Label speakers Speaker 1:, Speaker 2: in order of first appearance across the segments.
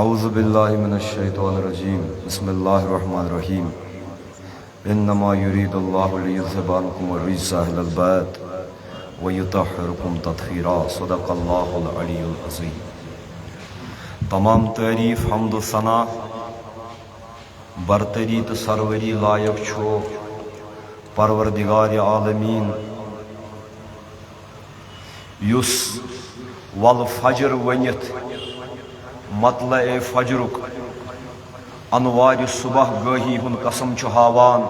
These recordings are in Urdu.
Speaker 1: اعوذ باللہ من الشیطان الرجیم بسم اللہ الرحمن الرحیم انما یرید اللہ لیذھب عنکم الرجس اہل البیت ویطہرکم تطہیرا صدق اللہ العلی العظیم۔ تمام تعریف حمد و ثنا برتری تو سروری لائق چھو پروردگار عالمین یس والفجر ونیت مطلع فجرک انوار صبح گاہی ہن قسم چھ ہاوان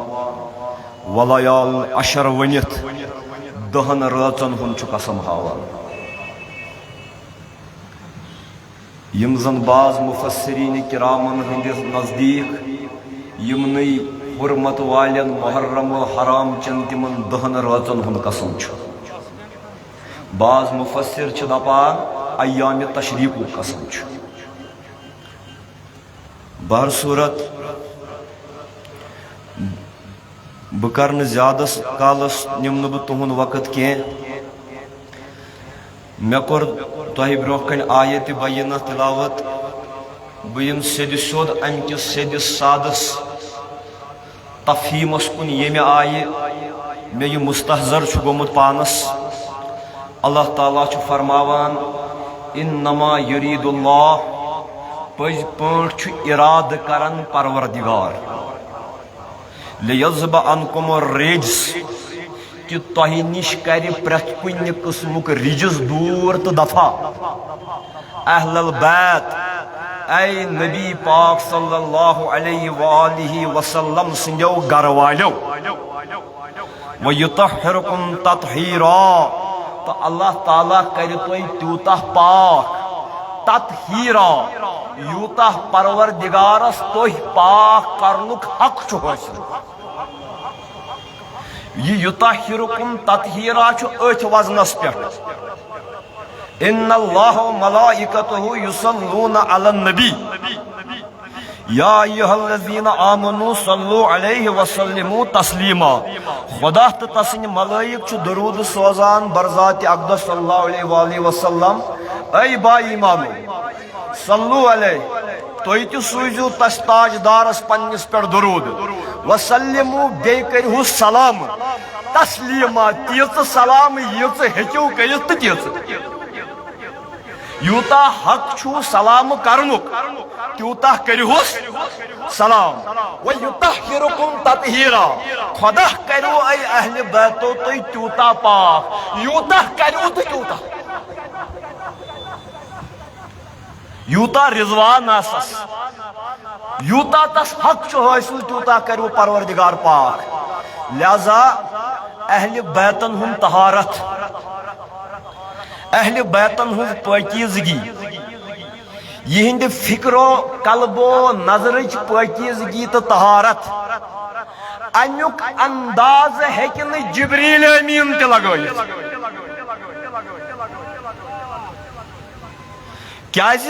Speaker 1: ولیال عشر ونیت دہن راتن ہن چھ قسم ہاوان۔ یم زن بعض مفسرین کرامن ہندس نزدیک یمنی حرمت والن محرم و حرام چن تمن دہن راتن ہن قسم چھ، بعض مفسر چھ دپان ایام تشریق قسم چھ۔ بہر صورت بہ کرن زیادہ کالس نمن بہ تہند وقت کی مے کور تہ برو کن آیت بینہ تلاوت بہ سید سیود ام کس سید سادس تفہیمس کن یم آیہ مے یہ مستحضر چھ گومت پانس۔ اللہ تعالیٰ چھ فرماوان انما یرید اللہ پز پٲٹھۍ چھُ اراد کرن پروردگار لیذھب عنکم الرجس کہ تۄہہِ نش کرِ پرٛٮ۪تھ کُنہِ قٕسمُک رجس دوٗر تہٕ دفع اہل البیت اے نبی پاک صلی اللہ علیہ وآلہ وسلم سندیو گھر والیو ویطہرکم تطہیرا تو اللہ تعالیٰ کرِ تۄہہِ تیوٗتاہ پاک تطہیرا یوتہ پروردگارس تۄہہِ پاک کرنُک حق چھُ حٲصِل۔ یہ یطہرکم تطہیرا چھُ أتھۍ وزنس پٮ۪ٹھ ان اللہ ملائکتہ یصلون علی النبی یا ایھا الذین آمنوا صلوا علیہ وسلموا تسلیما۔ خدا تو تسند ملائک چھُ درود سوزان برذات اقدس صلی اللہ علیہ وآلہ وسلم اے با ایمانو صلو علیہ تُہۍ تہِ سوٗزِو تس تاجدارس پننس پٮ۪ٹھ درود وسلمو بیٚیہِ کٔرِہُس سلام تسلیما تیٖژٕ سلام ییٖژٕ ہیٚکِو کٔرِتھ تہٕ تیٖژٕ۔ یوٗتاہ حق چھُ سلام کرنُک تیوٗتاہ کٔرِہُس سلام ویطہرکم تطہیرا خدا کٔرِو اے اہلِ بیتو تُہۍ تیوٗتاہ پاک یوٗتاہ کٔرِو تہٕ تیوٗتاہ، یوٗتاہ رضوان آسس یوٗتاہ تس حق چھُ حٲصِل تیوٗتاہ کٔرِو پروردگار پاک۔ لہذا اہلِ بیتن ہُنٛد طہارت، اہلِ بیتن ہٕنٛز پٲکیٖزگی، یِہنٛدِ فکرو قلبو نظرٕچ پٲکیٖزگی تہٕ طہارت امیُک انداز ہیٚکہِ نہٕ جبریٖل أمیٖن تہِ لگٲیِتھ۔ کیازِ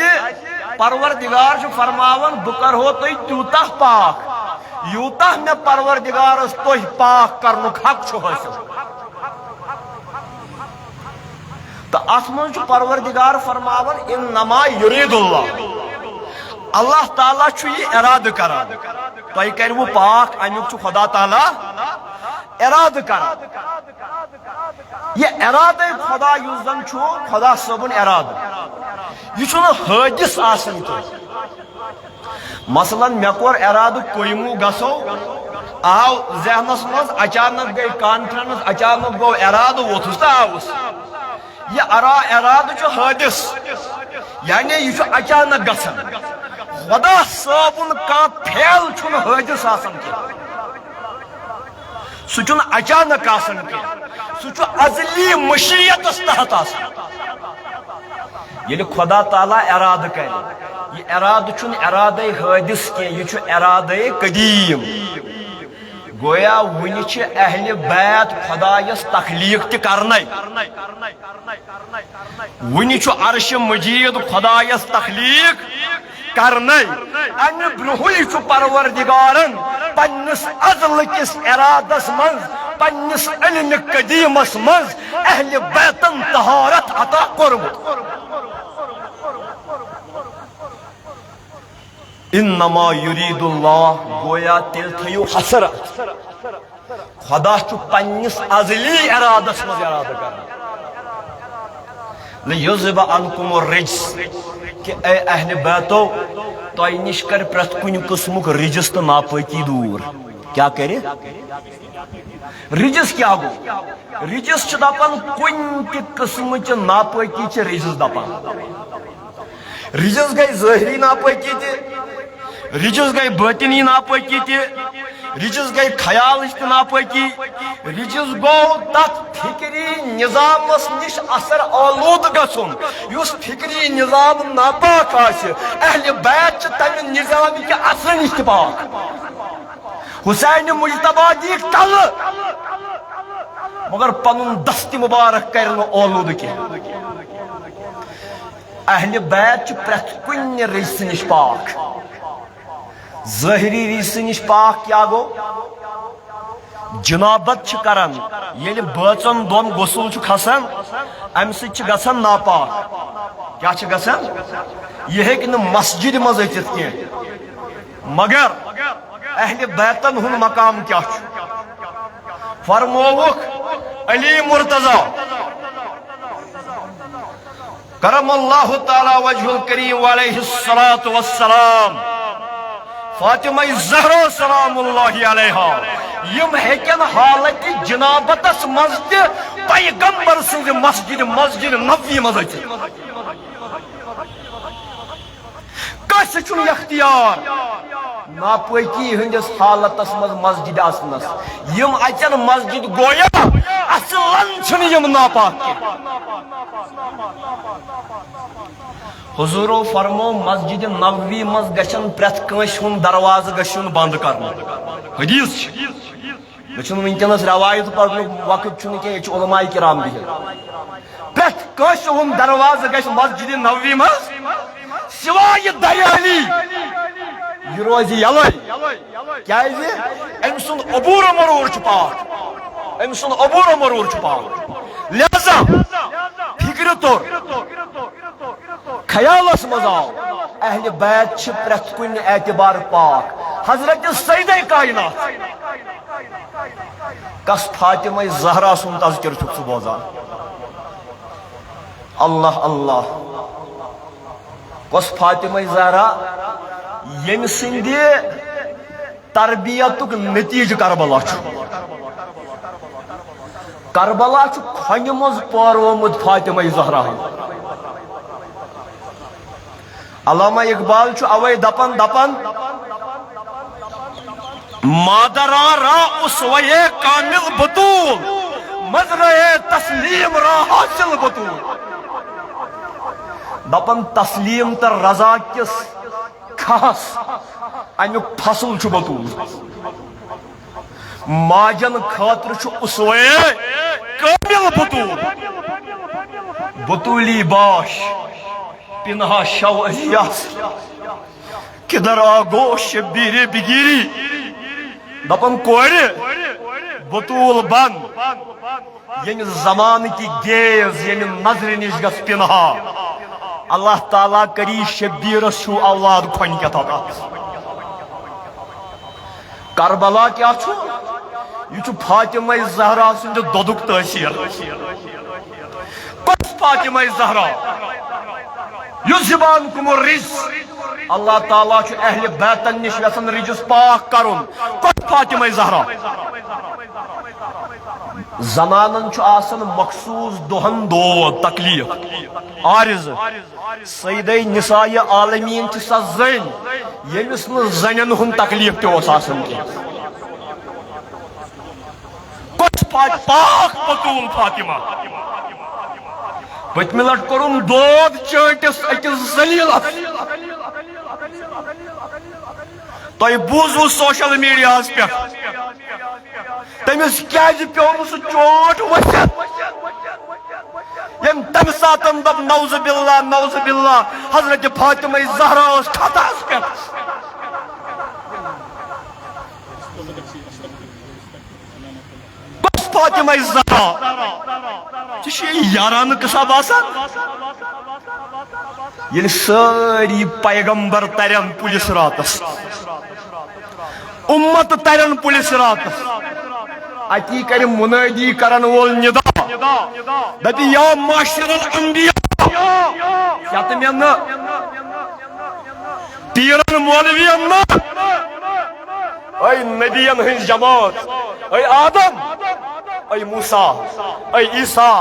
Speaker 1: پروردگار چھُ فرماوان بہٕ کرہو تۄہہِ تیوٗتاہ پاک یوٗتاہ مےٚ پروردگارس تۄہہِ پاک کرنُک حق چھُ حٲصِل۔ تو اتھ منٛز چھُ پروردگار فرماوان انما یرید اللہ، اللہ تعالیٰ چھُ یہِ ارادٕ کران تۄہہِ کٔرِوٕ پاک، امیُک چھُ خدا تعالیٰ ارادٕ کران۔ یہ ارادے خدا یُس زن چھُ خدا صٲبُن ارادٕ، یہ چھُنہٕ حٲدِث آسان کینٛہہ۔ مثلاً مےٚ کوٚر ارادٕ کویموٗ گژھو، آو ذہنس منٛز اچانک گٔے کانفرنس، اچانک گوٚو ارادٕ ووٚتھُس تہٕ آوُس۔ یہ ارادٕ چھُ حٲدِث یعنی یہ چھُ اچانک گژھان۔ خدا صٲبُن کانٛہہ فعل چھُنہٕ حٲدِث آسان کینٛہہ، سُہ چھُنہٕ اچانک آسان کینٛہہ، سُہ چھُ ازلی مشیتس تحت آسان۔ ییٚلہِ خدا تعالیٰ ارادٕ کرِ، یہ ارادٕ چھُنہٕ ارادے حٲدِث کینٛہہ، یہ چھُ ارادے قدیٖم۔ گویا وُنہِ چھِ اہلِ بیت خدایس تخلیق تہِ کرنے، وُنہِ چھُ عرشِ مجیٖد خدایس تخلیق کرنے۔ امہِ برونٛہٕے چھُ پروردگارن پننس ازل کِس ارادس منٛز، پننس علمِ قدیٖمس منٛز اہلِ بیتن طہارت عطا کوٚرمُت۔ انما یرید اللہ گویا تیل تھیو حسرت خدا چھ پنس ازلی ارادس مز ارادہ کر لیذہب عنکم الرجس کہ اے اہل بیتو تہ نش کر پرت کن قسمک رجس تو ناپاکی دور کیا کرے رجس کیا گو رجس چھ دپان کن تہ قسم چ ناپاکی چھ رجس دپان رجس گئی ظاہری ناپاکی تہ رجس گئی باطنی ناپاکی تہ رجس گئی خیال ناپاکی رجس گو تک فکری نظام نش اثر آلود گھن اس فکری نظام ناپاک اہل بیت تمہ نظام کے اثر نش پاک حسین مجتبی دی تل مگر پن دست مبارک کر آلود کی اہل بیت پریت کن رجس نش پاک ظاہری رجس نش پاک کیا گو جنابت کران یل بچن دون غسل کھسان ام سی گھان ناپاک کیا گھان یہ ہیکہ نہ مسجد مز اچت کی مگر اہل بیتن ہن مقام کیا فرموک علی مرتضی کرم اللہ تعالی وجہ الکریم علیہ الصلاۃ والسلام فاطمہ زہرا سلام اللہ علیہا یم ہیکن حالت جنابتس مز پیغمبر سن مسجد نبوی مز کس چھ اختیار ناپاکی ہندس حالتس مز مسجد آسنس یم اچن مسجد گویا اصلاً چھن یم ناپاک حضورو فرمو مسجد نبوی مز گشن پریت کنس ہن دروازہ گشن بند کرنا حدیث چھ ونکس روایت پڑھن وقت چھ کی علماء کرام بہت پریت کنس ہن دروازہ گش مسجد نبوی مز سوائے دریالی یہ روز یلے کیازِ ام سند عبور مرور چھ پاک ام سند عبور مرور چھ پاک لہذا فکر طور خیالس مز آو اہل بیت چھ پریت کن اعتبار پاک حضرت سیدہ کائنات کس فاطمہ زہرا سن تذکر چھ بوزان اللہ اللہ کس فاطمہ زہرا یم سند تربیتک نتیجہ کربلا کربلا کھنہ مز پورومت فاطمہ زہرا علامہ اقبال اوے دپان مادرا را اسوے کامل بطول مزرعے تسلیم را حاصل بطول دپان تسلیم تر رضا کس کھاس امیک فصل چھ بطول ماجن خاطر چھ اسوے کامل بطول بطولی باش پنہا شو احیاس کدر آگو شبیر بگیری دپن کوری بطول بند یم زمان کی گیز یم نظر نش گس پنہا اللہ تعالیٰ کری شبیرس شو اولاد کھن کیا تھا کربلا کیا چھو یہ چھو فاطمہ زہرا سند دودک تاثیر کس فاطمہ زہرا یذہب عنکم الرجس اللہ تعالیٰ چھو اہل بیتن نش یژھان رجس پاک کرن کس فاطمہ زہرا زنانن چھو آسن مخصوص دہن دود تکلیف عارض سیدہ نساء عالمین چھ سا زن یمس نہ زنن ہن تکلیف تہ اوس آسن کی کس پاک بطول فاطمہ پتمہ لٹ کرن دود چٲٹِس أکِس ذلیلس تۄہہِ بوٗزوٕ سوشل میڈیاہس پٮ۪ٹھ تٔمِس کیازِ پیوٚو سُہ چوٹ ؤسِتھ یم تمہِ ساتن دپ نوز باللہ حضرت فاطمہ زہرا ٲس خطاہس پٮ۪ٹھ فاطمہ زہرا یارانہ قصہ باسان یل ساری پیغمبر ترین پولیس راتس امت ترین پولیس راتس اتی کر منادی کرن وول ندا دپی یا معاشر الانبیاء یت میں پیرن مولوین اے نبیین ہنز جماعت اے آدم اے موسیٰ اے عیسیٰ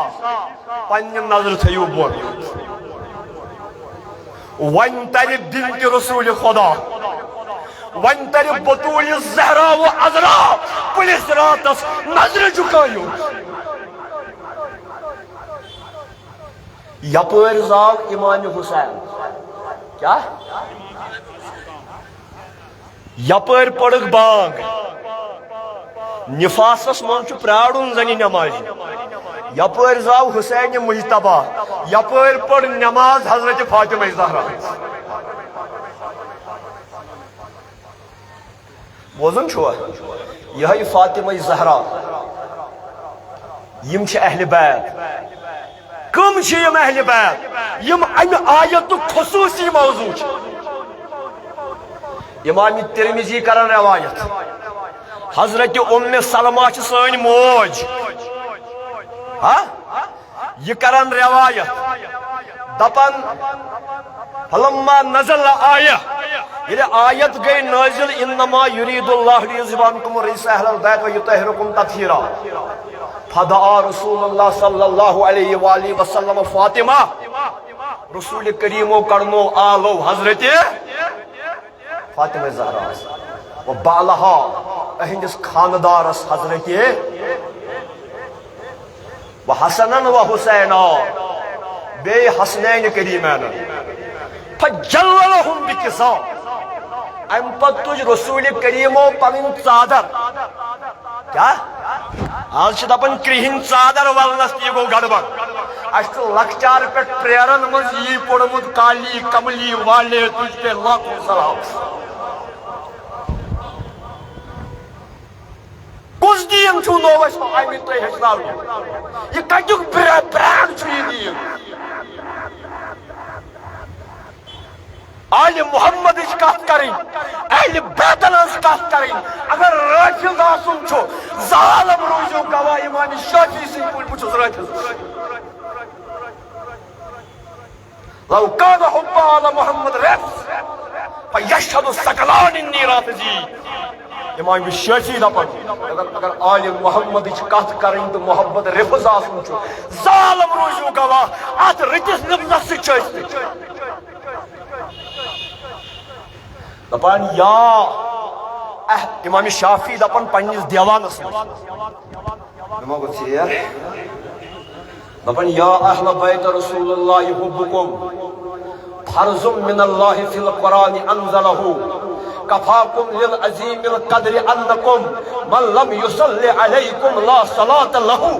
Speaker 1: پنہ نظر تھیو بون ون تر بنت رسول خدا ون تر بطول زہرا و عذرا پولیس راتس نظر جھکایو یپر زاو امام حسین کیا یپر پڑک بانگ نفاسس من پرارن زنی نماز یپر زاو حسین مجتبہ یپر پڑ نماز حضرت فاطمہ زہرا بوزن چھوا یہ فاطمہ زہرا یم چھ اہل بیت کم چھ یم اہل بیت یم ام آیت خصوصی موضوع چھ امام ترمذی کرن روایت حضرت ام سلمہ چھ سن موج ہاں یہ کرن روایت دپن فلما نزل آیہ یہ آیت گئی نازل انما یرید اللہ لیذہب عنکم الرجس اہل البیت ویطہرکم تطہیرا فدعا رسول اللہ صلی اللہ علیہ وآلہ وسلم فاطمہ رسول کریمو کرنو آلو حضرت فاطمہ زہرا و بالہا اہندس خاندارس حضرت و حسنن و حسینا بے حسنین کریمین فجللہم بکسا ام پت تج رسول کریمو پنن چادر کیا آج چھ دپن کرہن چادر ولنس یہ گو گڑبڑ اس لکچار پہ پریرن مز یہ پڑمت کالی کملی والے تجھ پہ لاکھوں سلام کس دین چھو نو اس آئی تو ہچناو یہ کتیک برانڈ چھو یہ دین آل محمد اس کات کریں اہل بیتن اس کات کریں اگر رافض آسن چھو ظالم روزو گواہ امام شافعی سے پول پوچھو رافض لو کان حب آل محمد رفض فیشہد السکلان انی رافضی امام شافعی دپن اگر آل محمد اس کات کریں تو محبت رفض آسن چھو ظالم روزو گواہ آت رکس نمنس سے چاہتے دپان یا امام شافعی دپان پنیس دیوانس نمو گو سیر دپان یا اہل بیت رسول اللہ حبکم فرض من اللہ فی القرآن انزلہو کفاکم للعظیم القدر انکم من لم یصلی علیکم لا صلاة لہو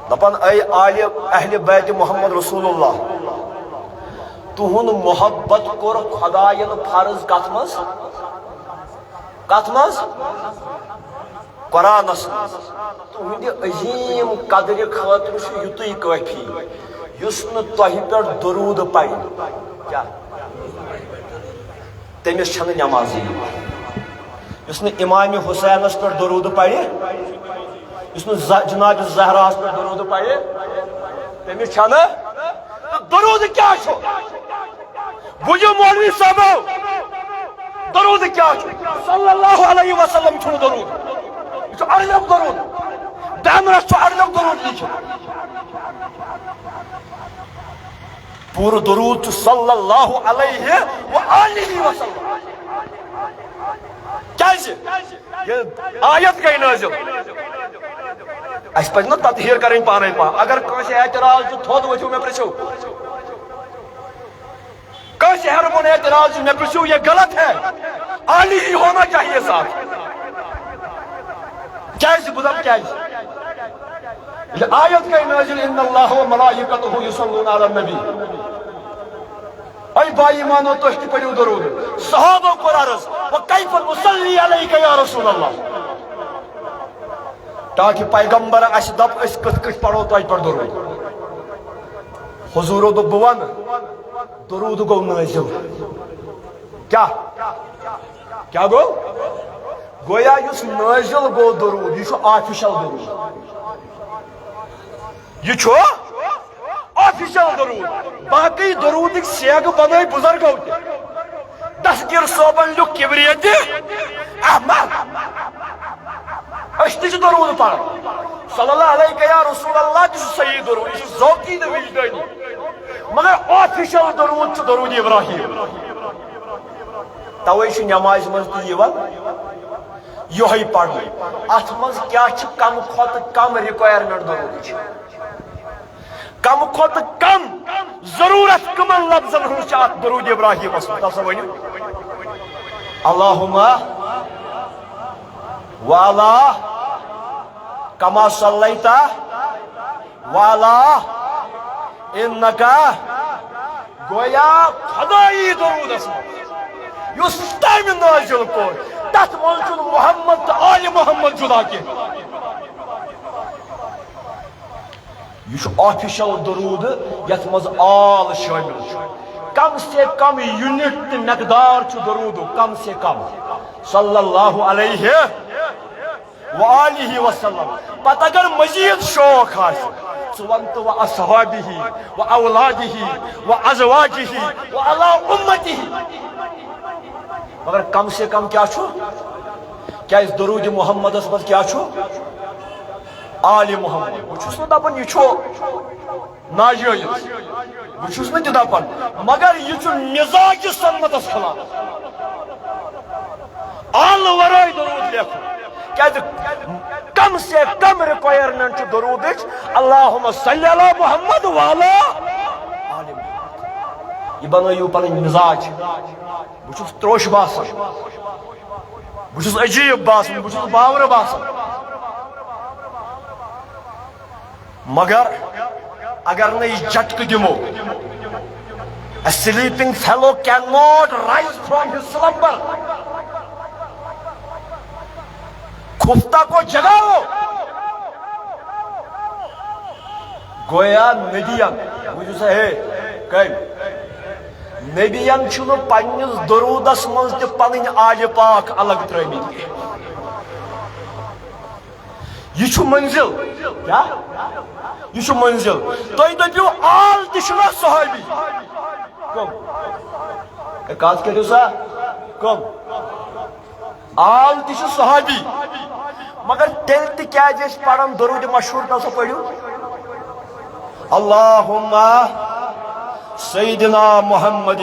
Speaker 1: دپان اے آل اہل بیت محمد رسول اللہ تہن محبت کور خدائن فرض کت مز قرآنس تہند عظیم قدر خاطر یوتی کافی یس نہ تہ پہ درود پڑ کیا تمس چھ نماز یس نہ امام حسینس پہ درود پڑ یس نہ جناب زہراس پہ درود پڑ تمس چھ نہ درود کیا چھو بجو مولوی صاحب درود کیا چھو صلی اللہ علیہ وسلم چھو درود چھو ارلک درود دامرس چھو ارلک درود لی چھو پور درود چھو صلی اللہ علیہ وآلہ وسلم کیسے یہ آیت گئی نازل اس پہ نا تطہیر کریں پانے پا اگر کانسی اعتراض جو تھود وچھو میں پرچھو کانسی حرمون اعتراض جو میں پرچھو یہ غلط ہے عالی ہی ہونا چاہیے ساتھ کیسے بزرگ کیسے آیت کا نازل ان اللہ و ملائکتہ یصلون علی النبی اے بائی مانو تو اشتی پڑیو درود صحابہ کو عرض وکیف نصلی علیک یا رسول اللہ تاکہ پیغمبر اس دپ اس کت کت پڑھو تو پر درود حضور دو بوان درود گو نازل کیا گو گویا یس نازل گو درود یہ آفیشل درود یہ آفیشل درود باقی درود سیگ بنائی بزرگو دستگیر صوبن لوگ کبریت احمد اشتش درود پڑھ صلی اللہ علیہ یا رسول اللہ جس صحیح درود یہ ذوقی نہ وجدانی مگر آفیشل درود درود ابراہیم توے نماز مز یہ پڑھ ات مز کیا کم کھت کم ریکوائرمنٹ درود کم کھت کم ضرورت کمن لفظن ہن ات درود ابراہیم اس ونیو اللہم والا کما صلیت والا انکا گویا خدائی درود اس یس تم نازل کور تت من محمد تو آل محمد جدا کی یہ آفیشل درود یت مز آل شامل کم سے کم یونٹ مقدار درود کم سے کم صلی اللہ علیہ وآلہ وسلم پتہ اگر مزید شوق ونت و اصحابہ و اولادہ و ازواجہ و علی امتہ مگر کم سے کم کیا کیا اس درود محمد اس مز کیا آل محمد بچس نا دپان یہ ناجائز بچس نا دپان مگر یہ مزاج سنت خلاف آل ورائے درود لیکھو کیا کم سے کم ریکوائرمنٹ درود اللہم صلی علی محمد والا آل محمد یہ بنائیو پنن مزاج بچس تروش باسن بچس عجیب باسن بچس باور باسن مگر اگر نہیں جھٹک دمو a sleeping fellow cannot rise from his slumber خفتہ کو جگاؤ گویا نبیان مجھے سے ہے کہیں نبیان چھنو پنیز درودس منز تے پنن آل پاک الگ ترمید یہ چھو منزل کیا یہ چھو منزل تو یہ دبیو آل تشنا صحابی کم ایک آت کہتے سا کم آل تش صحابی مگر تیلتی کیا جیس پڑھن درود مشہور تا سا پڑھو اللہم سیدنا محمد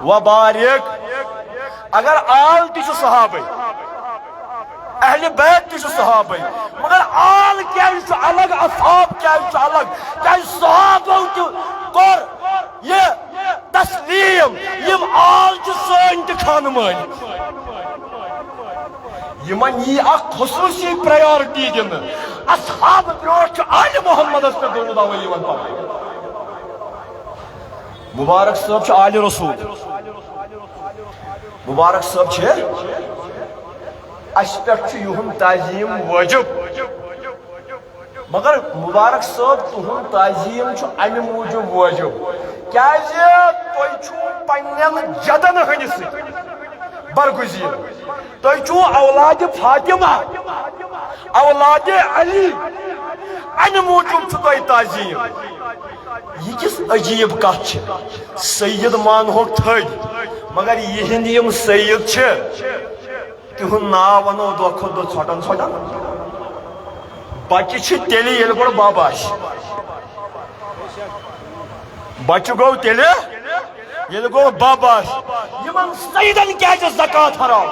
Speaker 1: و بارک اگر آل تش صحابی اہل بیت تش صحابی مگر آل کیا چھو الگ اصحاب کیا چھو الگ کیا صحابوں کی کور یہ تسلیم یم آل چھو سوئن تکھان مانی یمن یہ اک خصوصی پریارٹی دن اصحاب بروٹ چھو آل محمد اس پر درود آولی ون پاک مبارک صاحب چھو آل رسول مبارک صاحب چھے اس پر چھو یہم تعظیم واجب مگر مبارک صاحب تہن تعظیم چھو امی موجب واجب کیا تو چھو پنین جدن ہنس برگزیر تو چھو اولاد فاطمہ اولاد علی امی موجب چھو تو تعظیم یہ کس عجیب کات چھے سید مان ہو تھج مگر یہ ہندیم سید چھے تہن نا ونو دو خود دو ژھٹن ژھٹن بچہ چھ تیلی یل گوڑ بابا بچہ گو تیلی یل گوڑ بابا یمن سیدن کیا چھ زکاة حرام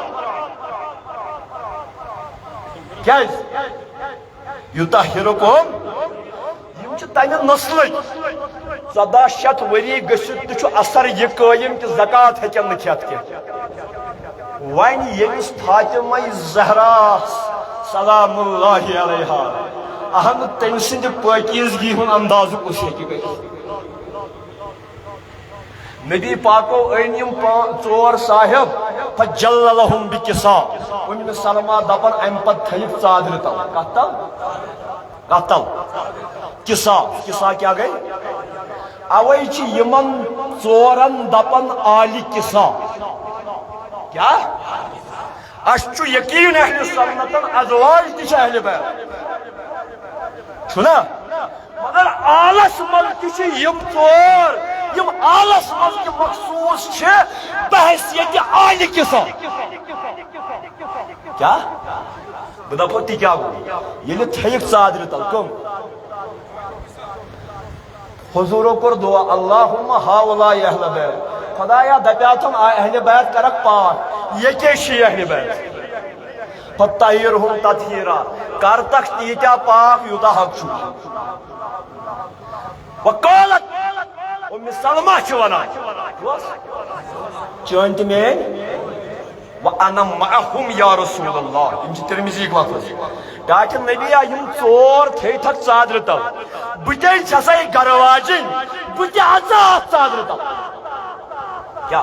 Speaker 1: کیا یطہرکم یم چھ تمہ نسل 1400 وری گژھت تہ چھ اثر یہ قائم کہ زکاة ہیکن نہ کھیت کی وین یمس فاطمہ زہرا سلام اللہ علیہ اہم تم سند پاکیزگی ہن انداز کس ہیکہ گژھت نبی پاکو اینم 4 صاحب فجللهم بکسا سلمہ دپن ام پت تھیک ژادر تل کت تل کت تل کسا کسا کیا گئی اوے چھ یمن ژورن دپن آل کسا کیا اس یقین اہل سنتن ازواج تہ اہل بیت چھنا مگر آلس مز تہ یم ژور یم آلس مز تہ مخصوص چھ بحیثیت آل کسا کیا بہ دپو تہ کیا گو ییلہ تھیک ژادر تل کم حضورو کور دعا اللہم ہاؤلائی اہل بیت خدایا دپیاتم اہل بیت کرک پاک یہ کیشی اہل بیت فتطہیرہم تطہیرا کر تک تیتیا پاک یوتا حق چھو وقالت ام سلمہ چھوانا چونت میں وَأَنَا مَعَهُمْ یا رسول اللہ ام چھ ترمیزی ایک وقت کہا نبی یم ژور تھے تھک ژادر تل بچے چھسائی گرواجن بچے عذاب ژادر تل کیا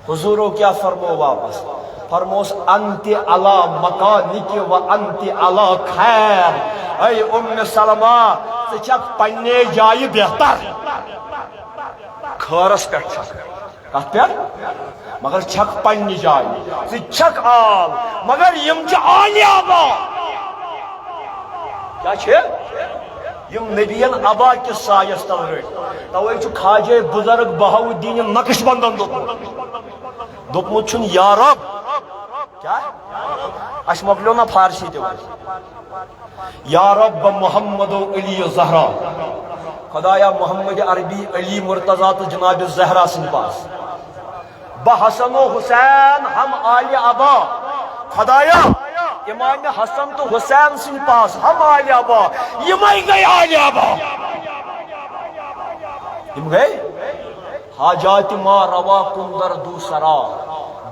Speaker 1: حضورو کیا فرمو واپس فرموس انت علی مکانک و انت علی خیر اے ام سلمہ ژچھک پننے جائی بہتر خیرس پہ کت پہ مگر چھک پننی جائی چھک آل مگر یم چھ آل آبا کیا چھ یم نبیین ابا کس سایس تل رٹ توے چھ خواجہ بزرگ بہاؤالدین نقش بندن دوپمت چھن یا رب کیا اس مکلیو نا فارسی تہ یا رب محمد و علی زہرا خدایا محمد عربی علی مرتضی تو جناب زہرا سن پاس بحسن و حسین ہم آل ابا خدایا امام حسن تو حسین سن پاس ہم آل ابا یمائی گئی آل ابا یم گئی حاجات ما روا کندر دوسرا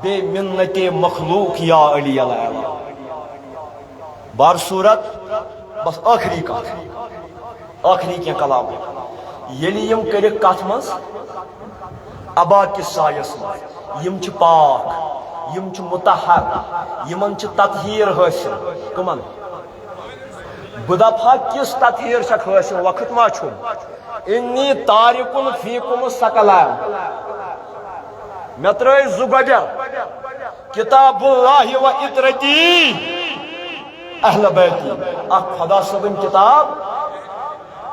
Speaker 1: بے منت مخلوق یا علی علیہ بار صورت بس آخری کات آخری کیا کلام یلی یم کرک کات مز ابا کس سایس مز یم چھ پاک یم چھ متحر یمن چھ تطہیر حاصل کمن بدفا کس تطہیر چھ حاصل وقت ما چھو انی تارکن فیکم سکلان مترائی زگبر کتاب اللہ و اطرتی اہل بیتی اک خدا صبن کتاب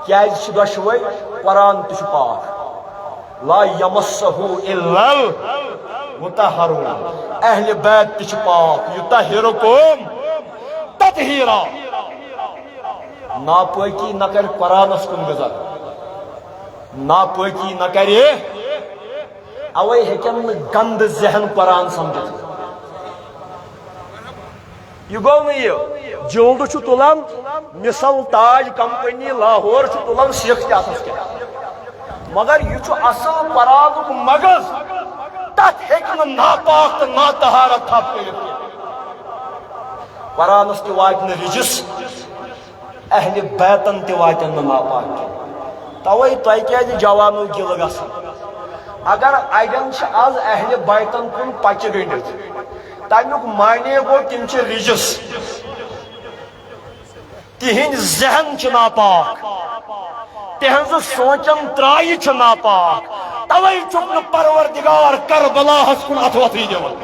Speaker 1: کیا دشوئی قرآن تش پاک لا یمسہو الا المطہرون اہل بیت تش پاک یطہرکم تطہیرا ناپاکی نہ کر قرآن اس کن گزر ناپاکی نہ کرے اوے ہیکن گند ذہن قرآن سمجھت یہ گو نہیں جلد چھ تلان مثل تاج کمپنی لاہور چھ تلان شیخ سیاسس کیا مگر یہ اصل قرآن مغز تت ہیکن ناپاک تو ناتہارت تھپ کر قرآنس تہ وات رجس اہل بیتن تہ واتن ناپاک توے تہ کیا جوانو گل گژھن اگر اڑین آز اہل بیتن کن پچہ گنڈت تمیک معنی گو تم رجس تہند ذہن ناپاک تہذ سوچن ترائی ناپاک توے چھ پروردگار کربلاہس کن اتھ وتھی دِوان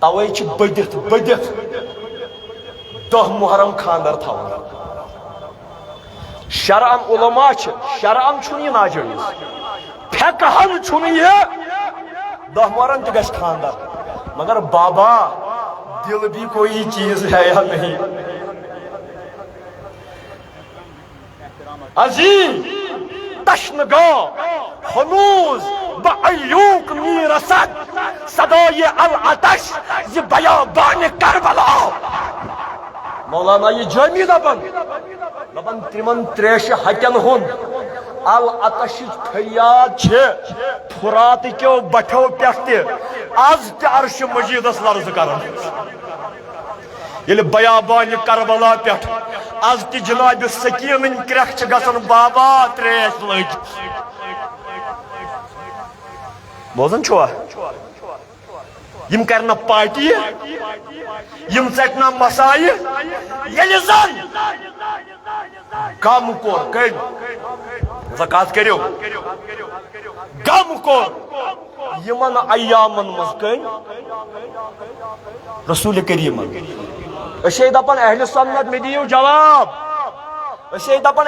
Speaker 1: توے چھ بدت دہ محرم خاندر تھاون شرعن علماء شرعن چھن یہ ناجائز فقہن چھن یہ دہ محرم تہ گژھِ خاندر مگر بابا دل بھی کوئی چیز ہے یا نہیں عظیم تشنگا خنوز بعیوک میرسد صدای العطش یہ بیابان کربلا مولانا یہ جامی دبن تمن تریش ہکن ہن العطش فریاد چھ فرات کیو بٹھو پہ آز تہ عرش مجیدس لرز کرن یل بیابان کربلا پہ آز تہ جناب سکین کرخ چھ گژھن بابا تریش لگ بوزن چھوا یم کرنا پارٹی یم ژٹنا مسائل ییٚلہِ زن غم کوٚر کٔرۍ زکات کٔرِو غم کوٚر یمن ایامن منٛز کٔرۍ رسول کریٖمن أسۍ دپان اہل سنت مےٚ دِیِو جواب أسۍ دپان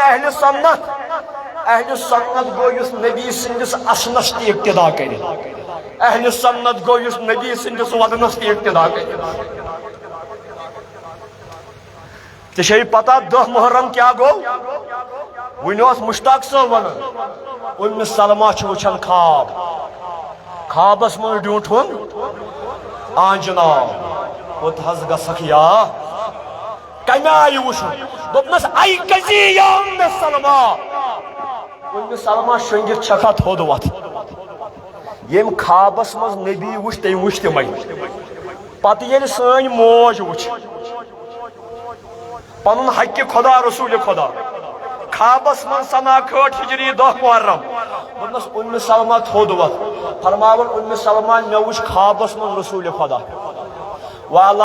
Speaker 1: اہل سنت گوٚو یُس نبی سٕنٛدِس اسنس تہِ اقتدا کرِ اہل سنت گوٚو یُس نبی سٕنٛدِس ودنس تہِ اقتدا کرِ ژےٚ چھے پتہ 10 محرم کیٛاہ گوٚو وُنہِ اوس مشتاق صٲب ونان سلمہ چھُ وٕچھان خواب خوابس منٛز ڈیوٗنٛٹھُن جناب کوٚت حظ گژھکھ یا کمہِ آیہِ وٕچھُن دوٚپنس اے کزی یا سلمہ سلمہ شۄنٛگِتھ چھکھا تھوٚد وتھ ییٚمۍ خوابس منٛز نبی وٕچھ تٔمۍ وٕچھ تِمے پتہٕ ییٚلہِ سٲنۍ موج وٕچھ پنُن حقہِ خدا رسول خدا خوابس منٛز سنا کھٲٹ ہجری 10 محرم دوٚپنس سلمہ تھوٚد وتھ فرماوان سلمہ مےٚ وٕچھ خوابس منٛز رسول خدا